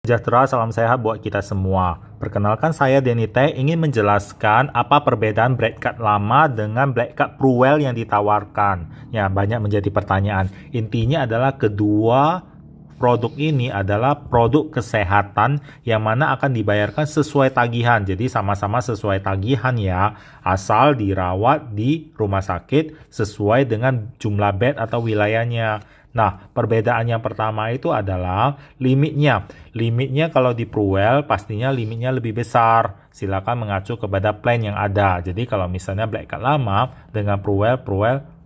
Sejahtera, salam sehat buat kita semua. Perkenalkan, saya Denny Teh ingin menjelaskan apa perbedaan Black Card lama dengan Black Card Pruwell yang ditawarkan. Ya, banyak menjadi pertanyaan. Intinya adalah kedua produk ini adalah produk kesehatan yang mana akan dibayarkan sesuai tagihan. Jadi sama-sama sesuai tagihan ya, asal dirawat di rumah sakit sesuai dengan jumlah bed atau wilayahnya. Nah, perbedaan yang pertama itu adalah limitnya. Limitnya kalau di Pruwell pastinya limitnya lebih besar. Silakan mengacu kepada plan yang ada. Jadi kalau misalnya Black Card lama dengan Pruwell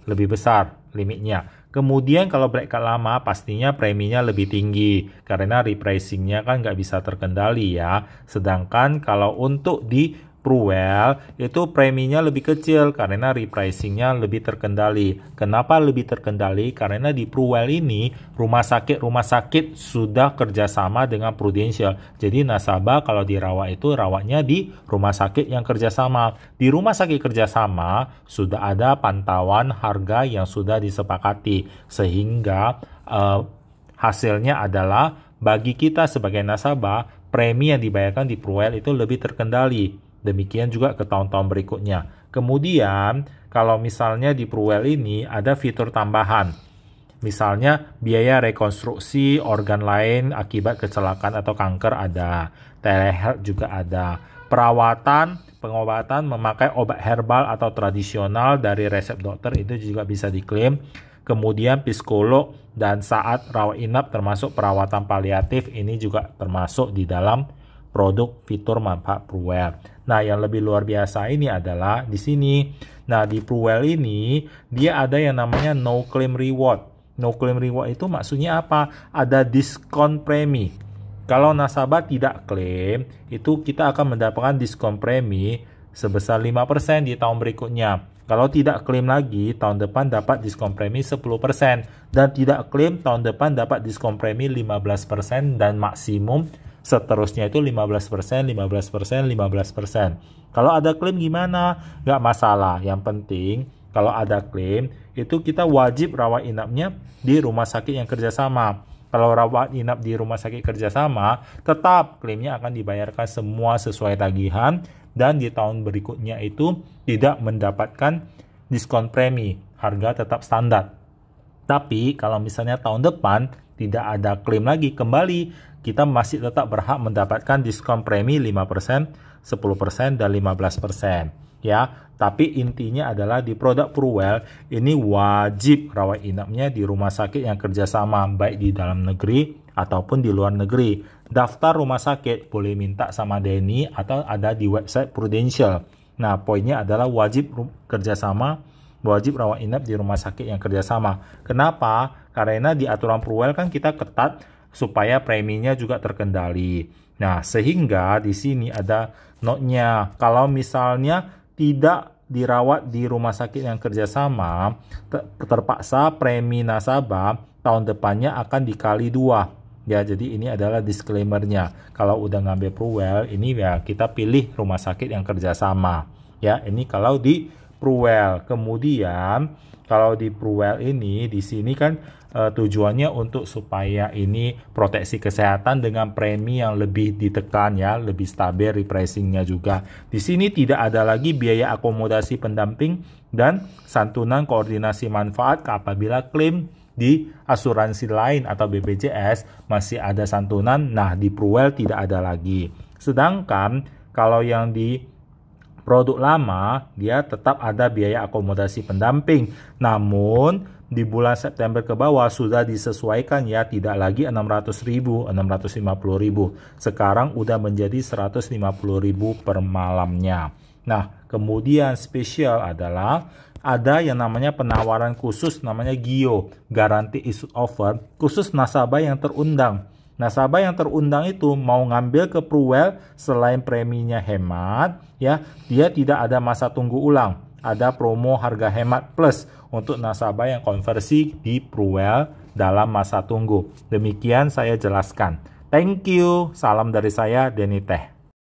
lebih besar limitnya. Kemudian kalau Black Card lama pastinya preminya lebih tinggi karena repricingnya kan nggak bisa terkendali ya. Sedangkan kalau untuk di Pruwell itu preminya lebih kecil karena repricingnya lebih terkendali. Kenapa lebih terkendali? Karena di Pruwell ini rumah sakit sudah kerjasama dengan Prudential. Jadi nasabah kalau dirawat itu rawatnya di rumah sakit yang kerjasama. Di rumah sakit kerjasama sudah ada pantauan harga yang sudah disepakati sehingga hasilnya adalah bagi kita sebagai nasabah premi yang dibayarkan di Pruwell itu lebih terkendali. Demikian juga ke tahun-tahun berikutnya. Kemudian, kalau misalnya di Pruwell ini ada fitur tambahan. Misalnya, biaya rekonstruksi organ lain akibat kecelakaan atau kanker ada. Telehealth juga ada. Pengobatan memakai obat herbal atau tradisional dari resep dokter itu juga bisa diklaim. Kemudian psikolog dan saat rawat inap termasuk perawatan paliatif ini juga termasuk di dalam produk fitur manfaat Pruwell. Nah, yang lebih luar biasa ini adalah di sini. Nah, di Pruwell ini dia ada yang namanya no claim reward. No claim reward itu maksudnya apa? Ada diskon premi. Kalau nasabah tidak klaim, itu kita akan mendapatkan diskon premi sebesar 5% di tahun berikutnya. Kalau tidak klaim lagi, tahun depan dapat diskon premi 10%. Dan tidak klaim, tahun depan dapat diskon premi 15% dan maksimum seterusnya itu 15%. Kalau ada klaim gimana? Nggak masalah. Yang penting kalau ada klaim itu kita wajib rawat inapnya di rumah sakit yang kerjasama. Kalau rawat inap di rumah sakit kerjasama, tetap klaimnya akan dibayarkan semua sesuai tagihan dan di tahun berikutnya itu tidak mendapatkan diskon premi. Harga tetap standar. Tapi kalau misalnya tahun depan tidak ada klaim lagi, kembali kita masih tetap berhak mendapatkan diskon premi 5%, 10%, dan 15%. Ya, tapi intinya adalah di produk Pruwell ini wajib rawat inapnya di rumah sakit yang kerjasama, baik di dalam negeri ataupun di luar negeri. Daftar rumah sakit boleh minta sama Denny atau ada di website Prudential. Nah, poinnya adalah wajib kerjasama, wajib rawat inap di rumah sakit yang kerjasama. Kenapa? Karena di aturan Pruwell kan kita ketat supaya preminya juga terkendali. Nah, sehingga di sini ada notnya. Kalau misalnya tidak dirawat di rumah sakit yang kerjasama, terpaksa premi nasabah tahun depannya akan dikali 2. Ya, jadi ini adalah disclaimer-nya. Kalau udah ngambil Pruwell, ini ya kita pilih rumah sakit yang kerjasama. Ya, ini kalau di Pruwell. Kemudian kalau di Pruwell ini di sini kan tujuannya untuk supaya ini proteksi kesehatan dengan premi yang lebih ditekan ya, lebih stabil repricingnya juga. Di sini tidak ada lagi biaya akomodasi pendamping dan santunan koordinasi manfaat apabila klaim di asuransi lain atau BPJS masih ada santunan. Nah, di Pruwell tidak ada lagi. Sedangkan kalau yang di produk lama, dia tetap ada biaya akomodasi pendamping. Namun, di bulan September ke bawah sudah disesuaikan ya, tidak lagi 600.000, 650.000. Sekarang udah menjadi 150.000 per malamnya. Nah, kemudian spesial adalah ada yang namanya penawaran khusus namanya GIO, Guarantee Issued Offer, khusus nasabah yang terundang. Nasabah yang terundang itu mau ngambil ke Pruwell selain preminya hemat, ya, dia tidak ada masa tunggu ulang. Ada promo harga hemat plus untuk nasabah yang konversi di Pruwell dalam masa tunggu. Demikian saya jelaskan. Thank you. Salam dari saya, Denny Teh.